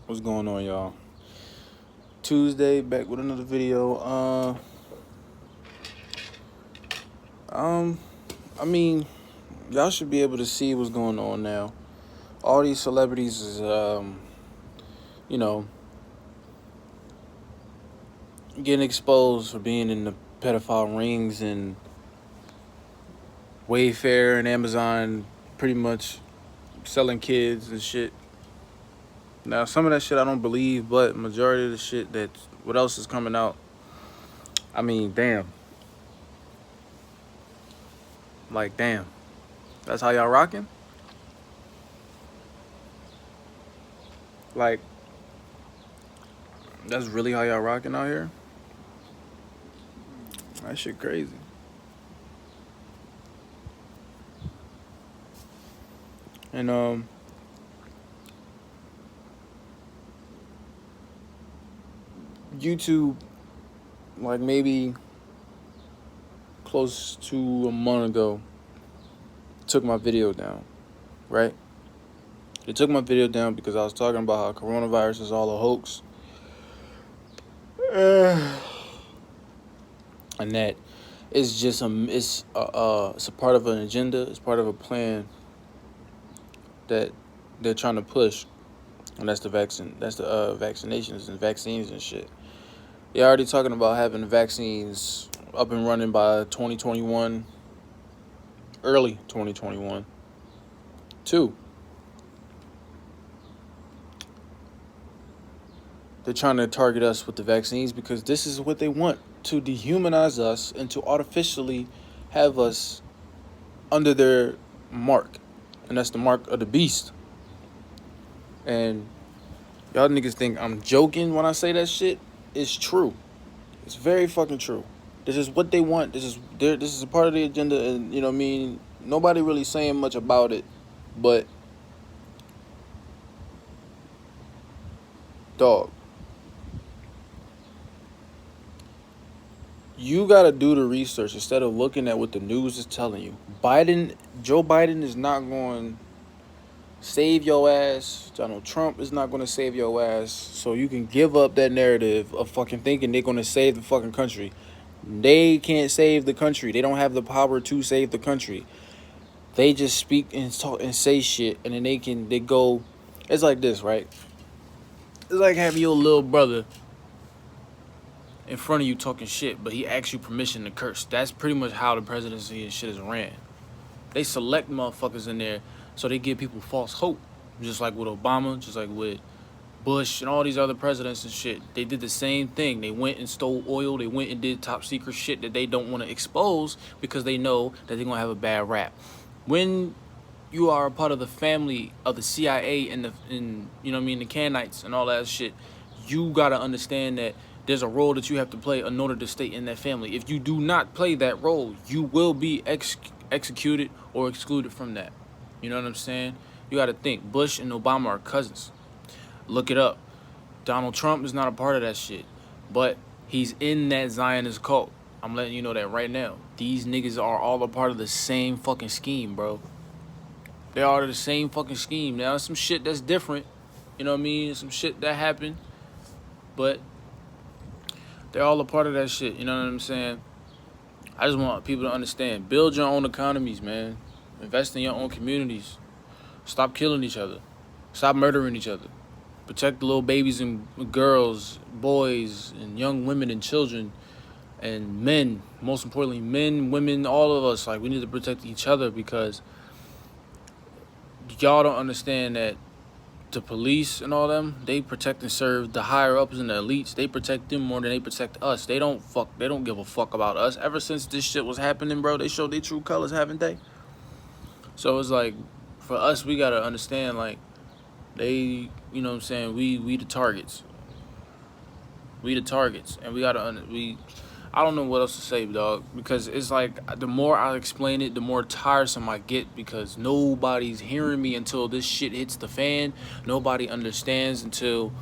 What's going on, y'all? Tuesday, back with another video. Um, I mean, y'all should be able to see what's going on now. All these celebrities is, you know, getting exposed for being in the pedophile rings, and Wayfair and Amazon pretty much selling kids and shit. Now, some of that shit I don't believe, but majority of the shit that what else is coming out? I mean, damn. Like, damn. That's how y'all rocking? Like, that's really how y'all rocking out here? That shit crazy. And YouTube, like maybe close to a month ago, took my video down, right? They took my video down because I was talking about how coronavirus is all a hoax. And that it's just it's a part of an agenda, it's part of a plan that they're trying to push. And that's the vaccinations and vaccines and shit. They're already talking about having the vaccines up and running by 2021, early 2021. Two, they're trying to target us with the vaccines because this is what they want, to dehumanize us and to artificially have us under their mark. And that's the mark of the beast. And y'all niggas think I'm joking when I say that shit. It's true. It's very fucking true. This is what they want. This is a part of the agenda, and you know what I mean. Nobody really saying much about it, but dog, you gotta do the research instead of looking at what the news is telling you. Joe Biden is not going to save your ass. Donald Trump is not going to save your ass. So you can give up that narrative of fucking thinking they're going to save the fucking country. They can't save the country. They don't have the power to save the country. They just speak and talk and say shit, and then they go. It's like this, right? It's like having your little brother in front of you talking shit, but he asks you permission to curse. That's pretty much how the presidency and shit is ran. They select motherfuckers in there so they give people false hope. Just like with Obama, just like with Bush and all these other presidents and shit. They did the same thing. They went and stole oil. They went and did top secret shit that they don't want to expose because they know that they're going to have a bad rap. When you are a part of the family of the CIA and you know what I mean, the Canites and all that shit, you got to understand that there's a role that you have to play in order to stay in that family. If you do not play that role, you will be executed or excluded from that. You know what I'm saying? You got to think. Bush and Obama are cousins. Look it up. Donald Trump is not a part of that shit, but he's in that Zionist cult. I'm letting you know that right now. These niggas are all a part of the same fucking scheme, bro. They are the same fucking scheme. Now, some shit that's different, you know what I mean? Some shit that happened, but they're all a part of that shit, you know what I'm saying? I just want people to understand. Build your own economies, man. Invest in your own communities. Stop killing each other. Stop murdering each other. Protect the little babies and girls, boys, and young women and children, and men. Most importantly, men, women, all of us. Like, we need to protect each other because y'all don't understand that the police and all them, they protect and serve the higher ups and the elites. They protect them more than they protect us. They don't give a fuck about us. Ever since this shit was happening, bro, they showed their true colors, haven't they? So it's like, for us, we gotta understand, like, they, you know what I'm saying, we the targets. We the targets. And we gotta, I don't know what else to say, dog, because it's like, the more I explain it, the more tiresome I get, because nobody's hearing me until this shit hits the fan. Nobody understands until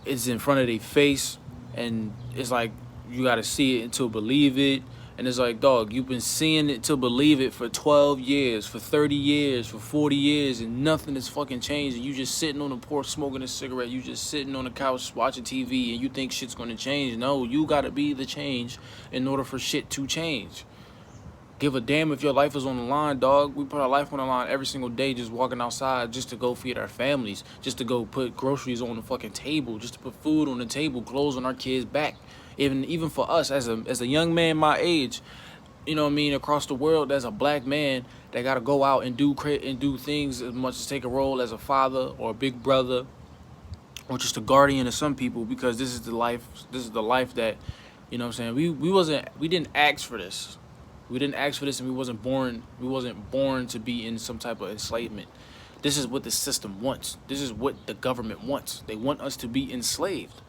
it's in front of their face, and it's like, you gotta see it until believe it. And it's like, dog, you've been seeing it to believe it for 12 years, for 30 years, for 40 years, and nothing is fucking changed. And you just sitting on the porch smoking a cigarette. You just sitting on the couch watching TV, and you think shit's going to change. No, you got to be the change in order for shit to change. Give a damn if your life is on the line, dog. We put our life on the line every single day just walking outside just to go feed our families, just to go put groceries on the fucking table, just to put food on the table, clothes on our kids' back. Even for us as a young man my age, you know what I mean, across the world, as a black man that got to go out and do things as much as take a role as a father or a big brother or just a guardian of some people, because this is the life that, you know what I'm saying, we didn't ask for this. We didn't ask for this, and we wasn't born to be in some type of enslavement. This is what the system wants. This is what the government wants. They want us to be enslaved.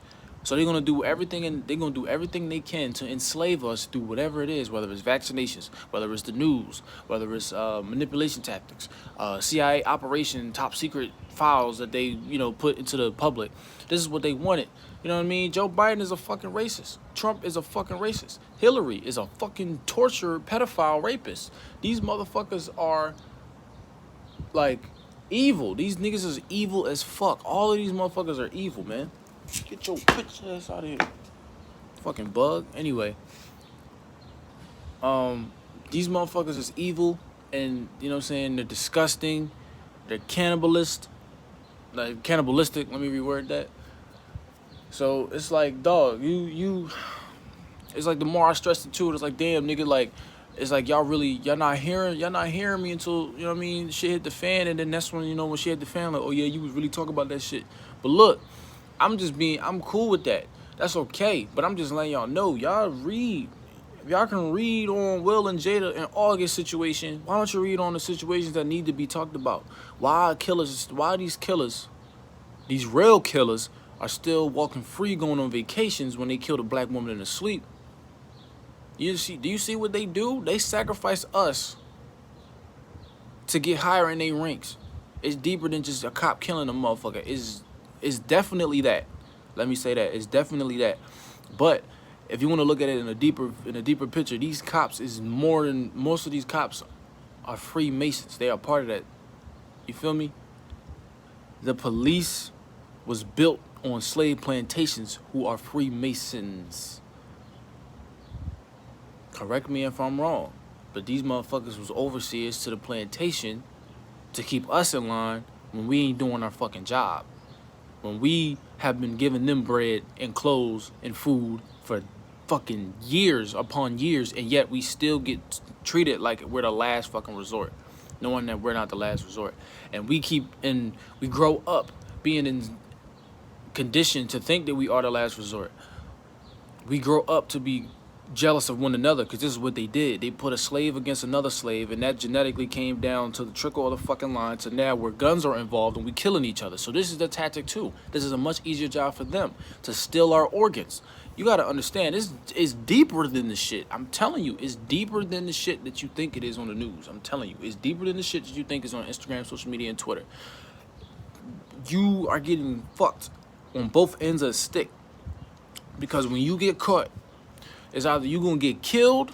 So they're gonna do everything, and they're gonna do everything they can to enslave us through whatever it is, whether it's vaccinations, whether it's the news, whether it's manipulation tactics, CIA operation, top secret files that they, you know, put into the public. This is what they wanted. You know what I mean? Joe Biden is a fucking racist. Trump is a fucking racist. Hillary is a fucking torturer, pedophile, rapist. These motherfuckers are like evil. These niggas is evil as fuck. All of these motherfuckers are evil, man. Get your bitch ass out of here. Fucking bug. Anyway. These motherfuckers is evil, and you know what I'm saying, they're disgusting. They're cannibalistic, let me reword that. So it's like, dog, it's like the more I stress it to it, it's like, damn, nigga, like, it's like y'all not hearing me until, you know what I mean, shit hit the fan, and then that's when, you know, when shit hit the fan, like, oh yeah, you was really talking about that shit. But look, I'm cool with that. That's okay. But I'm just letting y'all know, y'all read. If y'all can read on Will and Jada and August situation, why don't you read on the situations that need to be talked about? Why these killers, these real killers, are still walking free, going on vacations when they killed a black woman in her sleep? Do you see what they do? They sacrifice us to get higher in their ranks. It's deeper than just a cop killing a motherfucker. It's definitely that. Let me say that. It's definitely that. But if you want to look at it in a deeper picture, these cops is more than, most of these cops are Freemasons. They are part of that. You feel me? The police was built on slave plantations who are Freemasons. Correct me if I'm wrong, but these motherfuckers was overseers to the plantation to keep us in line when we ain't doing our fucking job. When we have been giving them bread and clothes and food for fucking years upon years, and yet we still get treated like we're the last fucking resort, knowing that we're not the last resort. And we grow up being in condition to think that we are the last resort. We grow up to be jealous of one another because this is what they did. They put a slave against another slave, and that genetically came down to the trickle of the fucking line to now where guns are involved and we killing each other. So this is the tactic too. This is a much easier job for them to steal our organs. You got to understand, this is deeper than the shit. I'm telling you, it's deeper than the shit that you think it is on the news. I'm telling you, it's deeper than the shit that you think is on Instagram, social media, and Twitter. You are getting fucked on both ends of the stick, because when you get caught, it's either you gonna get killed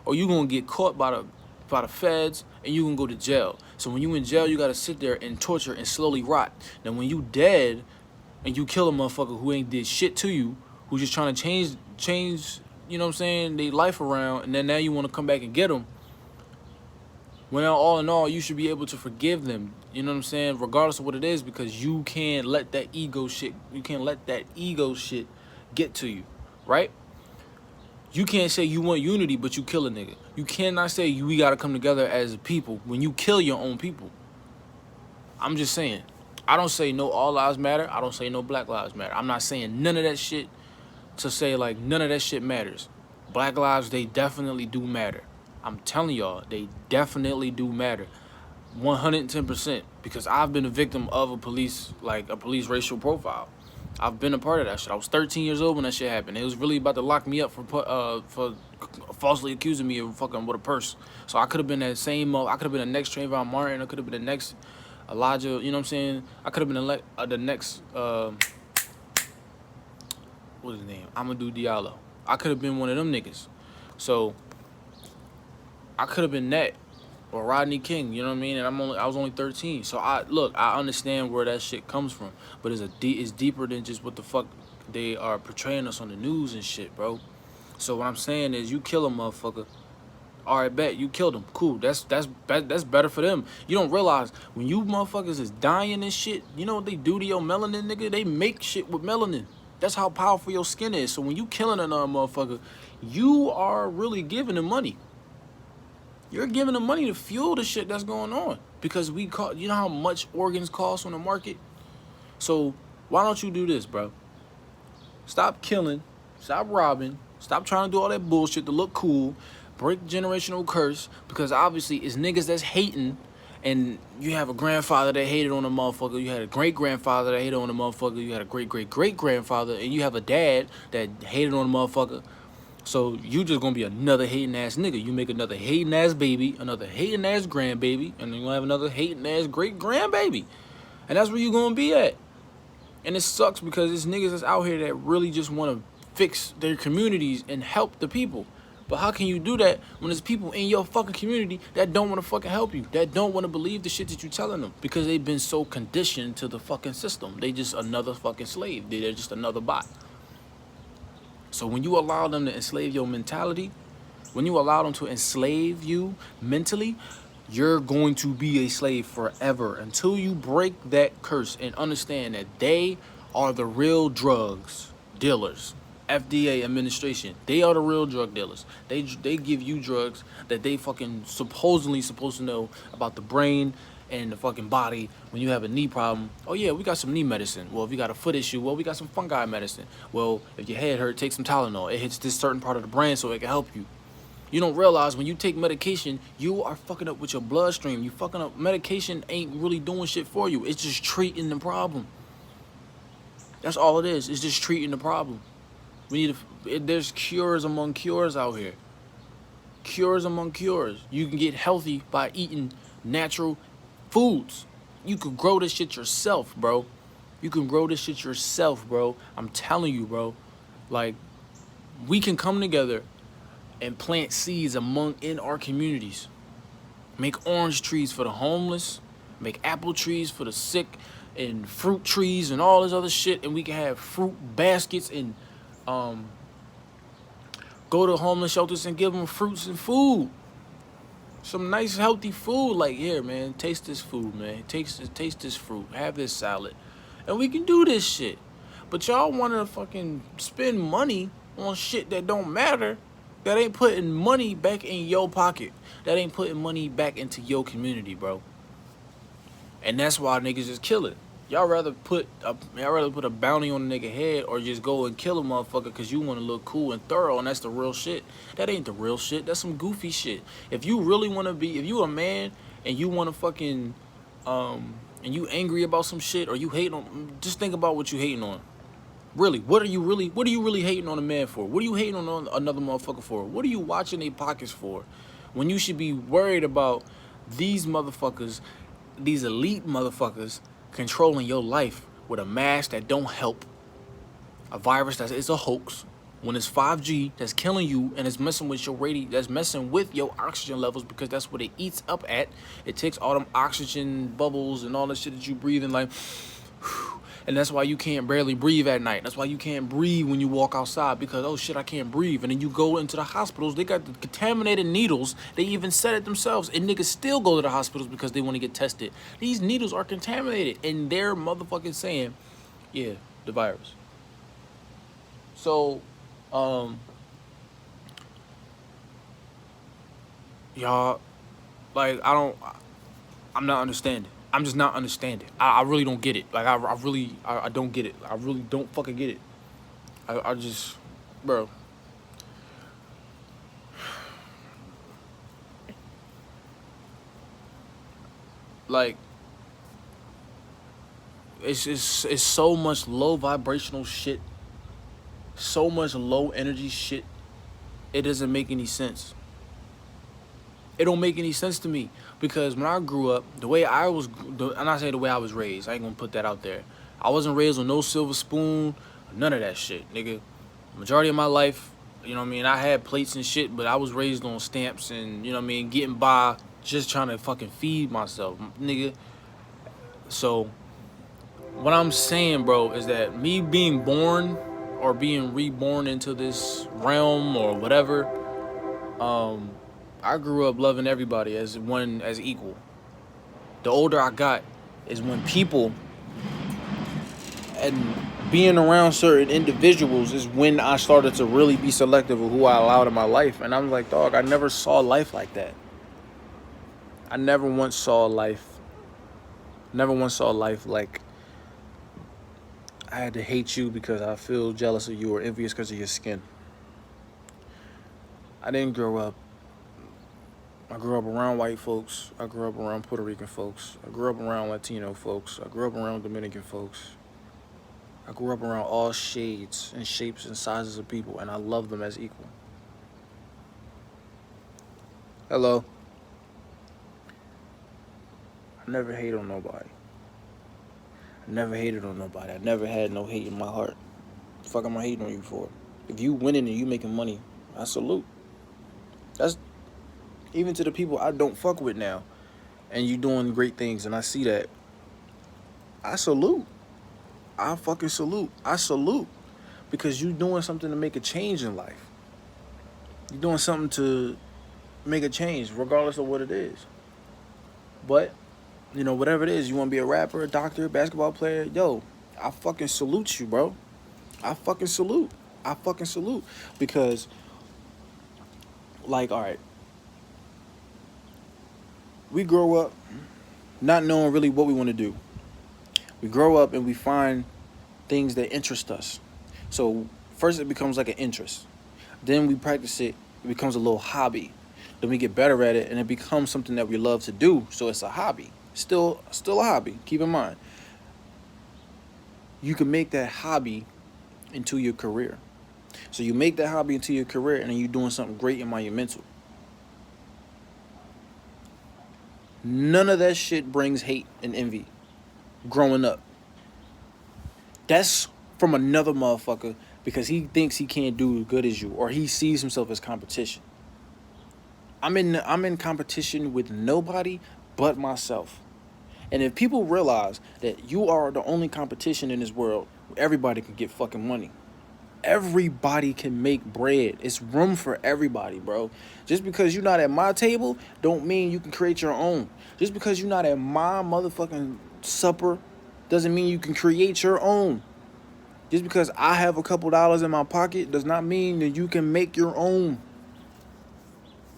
or you gonna get caught by the feds and you gonna go to jail. So when you in jail, you gotta sit there and torture and slowly rot. Now when you dead and you kill a motherfucker who ain't did shit to you, who's just trying to change, you know what I'm saying, their life around, and then now you want to come back and get them. Well, all in all, you should be able to forgive them, you know what I'm saying, regardless of what it is, because you can't let that ego shit get to you, right? You can't say you want unity, but you kill a nigga. You cannot say we gotta come together as a people when you kill your own people. I'm just saying. I don't say no all lives matter. I don't say no black lives matter. I'm not saying none of that shit to say like none of that shit matters. Black lives, they definitely do matter. I'm telling y'all, they definitely do matter. 110%. Because I've been a victim of a police racial profile. I've been a part of that shit. I was 13 years old when that shit happened. It was really about to lock me up for falsely accusing me of fucking with a purse. So I could have been that same. I could have been the next Trayvon Martin. I could have been the next Elijah. You know what I'm saying? I could have been the next. What's his name? Amadou Diallo. I could have been one of them niggas. So I could have been that or Rodney King, you know what I mean? And I was only 13. So I understand where that shit comes from, but it's deeper than just what the fuck they are portraying us on the news and shit, bro. So what I'm saying is, you kill a motherfucker. All right, bet you killed him. Cool. That's better for them. You don't realize when you motherfuckers is dying and shit. You know what they do to your melanin, nigga? They make shit with melanin. That's how powerful your skin is. So when you killing another motherfucker, you are really giving them money. You're giving them money to fuel the shit that's going on. Because you know how much organs cost on the market? So why don't you do this, bro? Stop killing. Stop robbing. Stop trying to do all that bullshit to look cool. Break generational curse. Because obviously it's niggas that's hating. And you have a grandfather that hated on a motherfucker. You had a great-grandfather that hated on a motherfucker. You had a great-great-great-grandfather. And you have a dad that hated on a motherfucker. So you just gonna be another hating ass nigga. You make another hating ass baby, another hating ass grandbaby, and then you gonna have another hating ass great grandbaby. And that's where you gonna be at. And it sucks because it's niggas that's out here that really just wanna fix their communities and help the people. But how can you do that when there's people in your fucking community that don't wanna fucking help you, that don't wanna believe the shit that you're telling them? Because they've been so conditioned to the fucking system. They just another fucking slave. They're just another bot. So when you allow them to enslave your mentality, when you allow them to enslave you mentally, you're going to be a slave forever until you break that curse and understand that they are the real drugs dealers. FDA administration, they are the real drug dealers. They give you drugs that they fucking supposedly supposed to know about the brain and the fucking body. When you have a knee problem, oh yeah, we got some knee medicine. Well, if you got a foot issue, well, we got some fungi medicine. Well, if your head hurt, take some Tylenol. It hits this certain part of the brain so it can help you. You don't realize when you take medication, you are fucking up with your bloodstream. You fucking up. Medication ain't really doing shit for you. It's just treating the problem. That's all it is. It's just treating the problem. There's cures among cures out here. Cures among cures. You can get healthy by eating natural foods. You can grow this shit yourself, bro. You can grow this shit yourself, bro. I'm telling you, bro. Like, we can come together and plant seeds in our communities. Make orange trees for the homeless. Make apple trees for the sick. And fruit trees and all this other shit. And we can have fruit baskets and go to homeless shelters and give them fruits and food. Some nice healthy food. Like, here, man, taste this food, man. Taste this fruit. Have this salad. And we can do this shit. But y'all want to fucking spend money on shit that don't matter. That ain't putting money back in your pocket. That ain't putting money back into your community, bro. And that's why niggas just kill it. Y'all rather put a bounty on a nigga head or just go and kill a motherfucker because you want to look cool and thorough, and that's the real shit. That ain't the real shit. That's some goofy shit. If you really want to be, if you a man and you want to fucking, and you angry about some shit or you hating on, just think about what you hating on. Really, what are you really hating on a man for? What are you hating on another motherfucker for? What are you watching their pockets for? When you should be worried about these motherfuckers, these elite motherfuckers, controlling your life with a mask that don't help, a virus that is a hoax, when it's 5G that's killing you and it's messing with your that's messing with your oxygen levels because that's what it eats up at. It takes all them oxygen bubbles and all the shit that you breathe in, like, and that's why you can't barely breathe at night. That's why you can't breathe when you walk outside because, oh shit, I can't breathe. And then you go into the hospitals, they got the contaminated needles. They even said it themselves. And niggas still go to the hospitals because they want to get tested. These needles are contaminated. And they're motherfucking saying, yeah, the virus. So, y'all, like, I'm not understanding. I'm just not understanding. I really don't get it. Like, I don't get it. I really don't fucking get it. I just, bro. Like, it's so much low vibrational shit. So much low energy shit. It doesn't make any sense. It don't make any sense to me because when I grew up, the way I was, and I say the way I was raised, I ain't gonna put that out there. I wasn't raised on no silver spoon, none of that shit, nigga. Majority of my life, You know what I mean? I had plates and shit, but I was raised on stamps and, you know what I mean, getting by just trying to fucking feed myself, nigga. So, what I'm saying, bro, is that me being born or being reborn into this realm or whatever, I grew up loving everybody as one, as equal. The older I got is when people and being around certain individuals is when I started to really be selective of who I allowed in my life. And I'm like, dog, I never saw life like that. I never once saw life like I had to hate you because I feel jealous of you or envious because of your skin. I didn't grow up. I grew up around white folks. I grew up around Puerto Rican folks. I grew up around Latino folks. I grew up around Dominican folks. I grew up around all shades and shapes and sizes of people, and I love them as equal. Hello. I never hate on nobody. I never hated on nobody. I never had no hate in my heart. The fuck am I hating on you for? If you winning and you making money, I salute. That's even to the people I don't fuck with now, and you doing great things, and I see that. I salute. I fucking salute. I salute because you doing something to make a change in life. You're doing something to make a change, regardless of what it is. But you know, whatever it is, you want to be a rapper, a doctor, a basketball player, yo, I fucking salute you, bro. I fucking salute. I fucking salute because, like, all right, we grow up not knowing really what we want to do. We grow up and we find things that interest us. So first it becomes like an interest. Then we practice it. It becomes a little hobby. Then we get better at it, and it becomes something that we love to do. So it's a hobby. Still a hobby. Keep in mind, you can make that hobby into your career. So you make that hobby into your career, and then you're doing something great and monumental. None of that shit brings hate and envy. Growing up, that's from another motherfucker because he thinks he can't do as good as you, or he sees himself as competition. I'm in competition with nobody but myself. And if people realize that you are the only competition in this world, everybody can get fucking money. Everybody can make bread. It's room for everybody, bro. Just because you're not at my table don't mean you can create your own. Just because you're not at my motherfucking supper doesn't mean you can create your own. Just because I have a couple dollars in my pocket does not mean that you can make your own.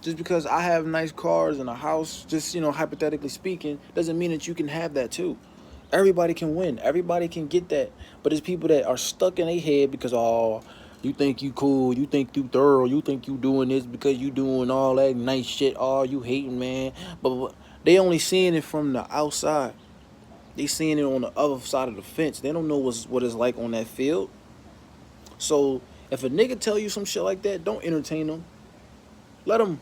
Just because I have nice cars and a house, just, you know, hypothetically speaking, doesn't mean that you can have that too. Everybody can win. Everybody can get that. But it's people that are stuck in their head because, oh, you think you cool, you think you thorough, you think you doing this because you doing all that nice shit. Oh, you hating, man. But they only seeing it from the outside. They seeing it on the other side of the fence. They don't know what it's like on that field. So if a nigga tell you some shit like that, don't entertain them. Let them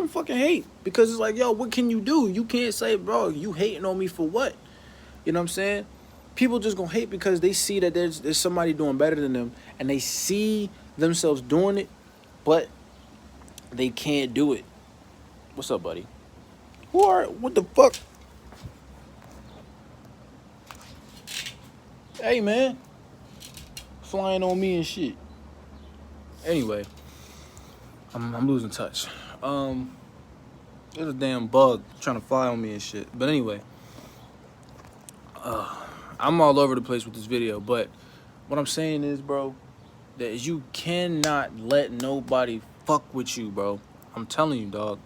fucking hate. Because it's like, yo, what can you do? You can't say, bro, you hating on me for what? You know what I'm saying? People just gonna hate because they see that there's somebody doing better than them, and they see themselves doing it, but they can't do it. What's up, buddy? What the fuck? Hey, man. Flying on me and shit. Anyway, I'm losing touch. There's a damn bug trying to fly on me and shit. But anyway, I'm all over the place with this video. But what I'm saying is, bro, that you cannot let nobody fuck with you, bro. I'm telling you, dog.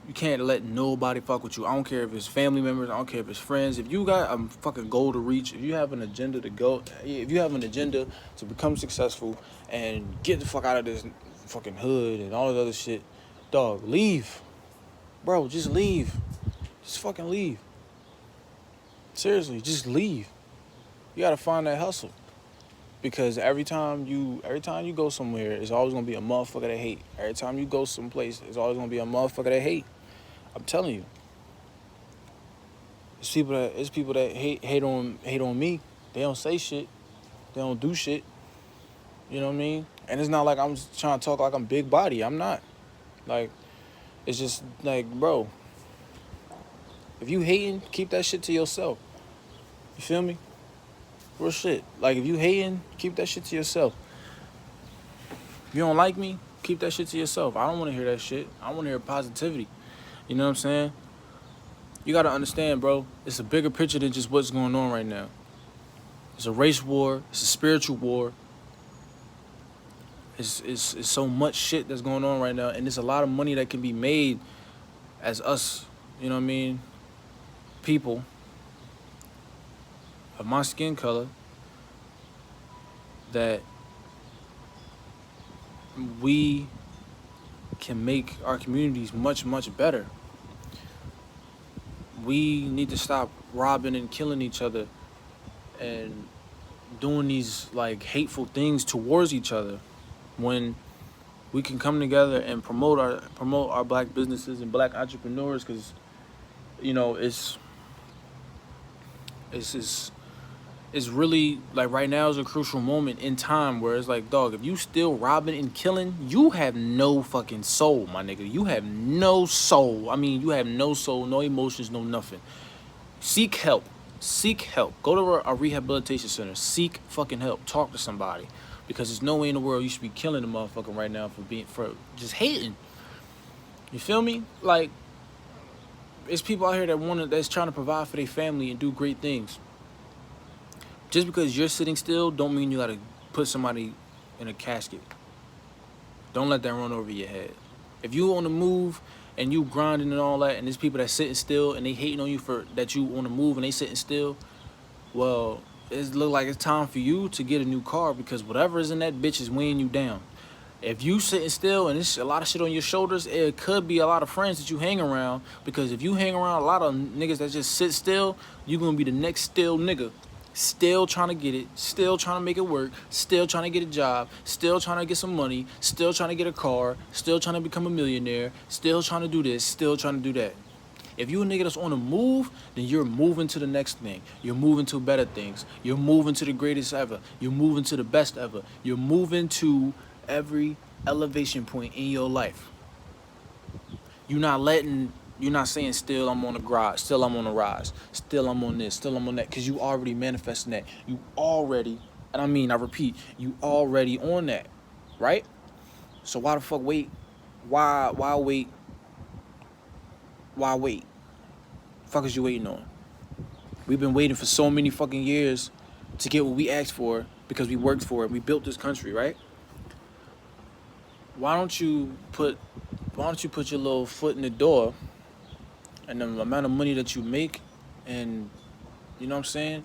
You can't let nobody fuck with you. I don't care if it's family members. I don't care if it's friends. If you got a fucking goal to reach, if you have an agenda to go, if you have an agenda to become successful and get the fuck out of this fucking hood and all that other shit, dog, leave. Bro, just leave. Just fucking leave. Seriously, just leave. You gotta find that hustle. Because every time you go somewhere, it's always gonna be a motherfucker that hate. Every time you go someplace, it's always gonna be a motherfucker that hate. I'm telling you. It's people that hate on me. They don't say shit. They don't do shit. You know what I mean? And it's not like I'm trying to talk like I'm big body. I'm not. Like, it's just like, bro, if you hating, keep that shit to yourself. You feel me? Real shit. Like, if you hating, keep that shit to yourself. If you don't like me, keep that shit to yourself. I don't want to hear that shit. I want to hear positivity. You know what I'm saying? You got to understand, bro, it's a bigger picture than just what's going on right now. It's a race war. It's a spiritual war. It's so much shit that's going on right now. And there's a lot of money that can be made as us, you know what I mean, people of my skin color, that we can make our communities much, much better. We need to stop robbing and killing each other and doing these like hateful things towards each other, when we can come together and promote our black businesses and black entrepreneurs. Because you know it's it's really like right now is a crucial moment in time where it's like, dog, if you still robbing and killing, you have no fucking soul, my nigga. You have no soul. I mean, you have no soul, no emotions, no nothing. Seek help. Seek help. Go to a rehabilitation center. Seek fucking help. Talk to somebody. Because there's no way in the world you should be killing a motherfucker right now for just hating. You feel me? Like, there's people out here that's trying to provide for their family and do great things. Just because you're sitting still don't mean you gotta put somebody in a casket. Don't let that run over your head. If you on the move and you grinding and all that, and there's people that sitting still and they hating on you for that you on the move and they sitting still, well, it look like it's time for you to get a new car, because whatever is in that bitch is weighing you down. If you sitting still and there's a lot of shit on your shoulders, it could be a lot of friends that you hang around. Because if you hang around a lot of niggas that just sit still, you gonna be the next still nigga. Still trying to get it, still trying to make it work, still trying to get a job, still trying to get some money, still trying to get a car, still trying to become a millionaire, still trying to do this, still trying to do that. If you a nigga that's on the move, then you're moving to the next thing. You're moving to better things. You're moving to the greatest ever. You're moving to the best ever. You're moving to every elevation point in your life. You're not saying still I'm on the garage, still I'm on the rise, still I'm on this, still I'm on that, because you already manifesting that. You already, and I repeat, you already on that, right? So why the fuck wait? Why wait? Why wait? Fuck is you waiting on? We've been waiting for so many fucking years to get what we asked for because we worked for it. We built this country, right? Why don't you put your little foot in the door, and the amount of money that you make, and you know what I'm saying,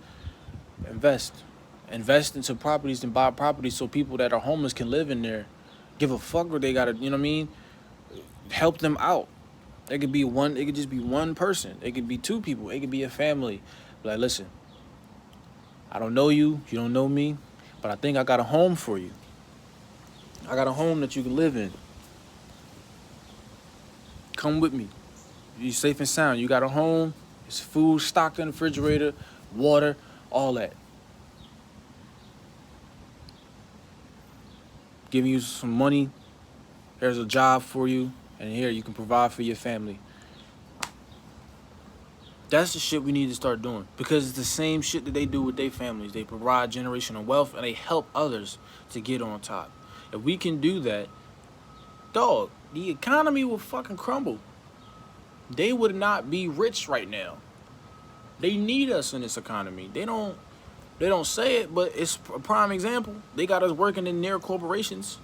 invest into properties and buy properties so people that are homeless can live in there. Give a fuck what they gotta, you know what I mean? Help them out. It could just be one person. It could be two people. It could be a family. Like, listen, I don't know you, you don't know me, but I think I got a home for you. I got a home that you can live in. Come with me. You're safe and sound. You got a home. It's food stocked in the refrigerator, water, all that. Giving you some money. There's a job for you. And here, you can provide for your family. That's the shit we need to start doing. Because it's the same shit that they do with their families. They provide generational wealth and they help others to get on top. If we can do that, dog, the economy will fucking crumble. They would not be rich right now. They need us in this economy. They don't say it, but it's a prime example. They got us working in near corporations,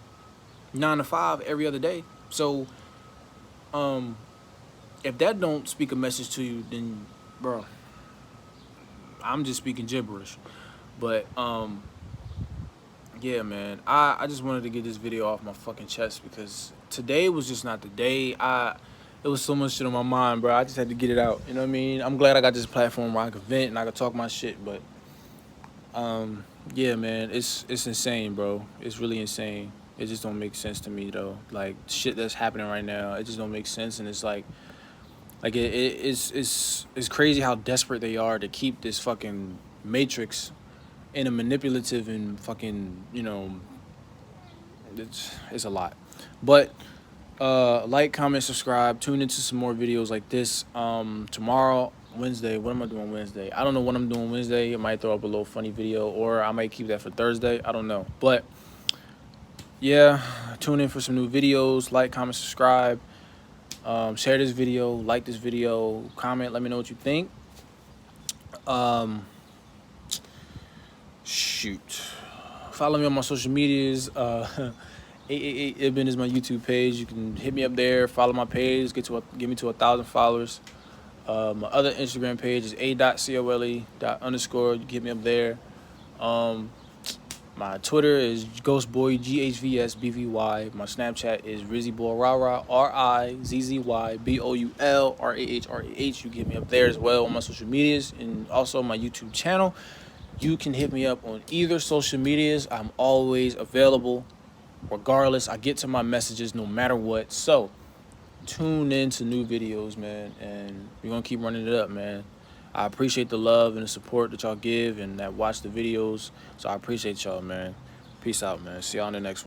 9 to 5 every other day. So, if that don't speak a message to you, then, bro, I'm just speaking gibberish. But, yeah, man, I just wanted to get this video off my fucking chest because today was just not the day. It was so much shit on my mind, bro. I just had to get it out. You know what I mean? I'm glad I got this platform where I can vent and I can talk my shit. But, yeah, man, it's insane, bro. It's really insane. It just don't make sense to me, though. Like, shit that's happening right now, it just don't make sense. And it's like it's crazy how desperate they are to keep this fucking matrix in a manipulative and fucking, you know, it's a lot. But like, comment, subscribe, tune into some more videos like this. Tomorrow, Wednesday, what am I doing Wednesday? I don't know what I'm doing Wednesday. I might throw up a little funny video, or I might keep that for Thursday. I don't know. But yeah, tune in for some new videos. Like, comment, subscribe. Share this video, like this video, comment, let me know what you think. Shoot. Follow me on my social medias. 888 Ibn is my YouTube page. You can hit me up there. Follow my page. Get me to 1,000 followers. My other Instagram page is a.cole._. You can hit me up there. My Twitter is Ghostboy GHVSBVY. My Snapchat is RizzyBoyRahRah RIZZYBOULRAHRAH. You can hit me up there as well on my social medias and also my YouTube channel. You can hit me up on either social medias. I'm always available. Regardless, I get to my messages no matter what. So tune in to new videos, man, and we're gonna keep running it up, man. I appreciate the love and the support that y'all give and that watch the videos. So I appreciate y'all, man. Peace out, man. See y'all in the next one.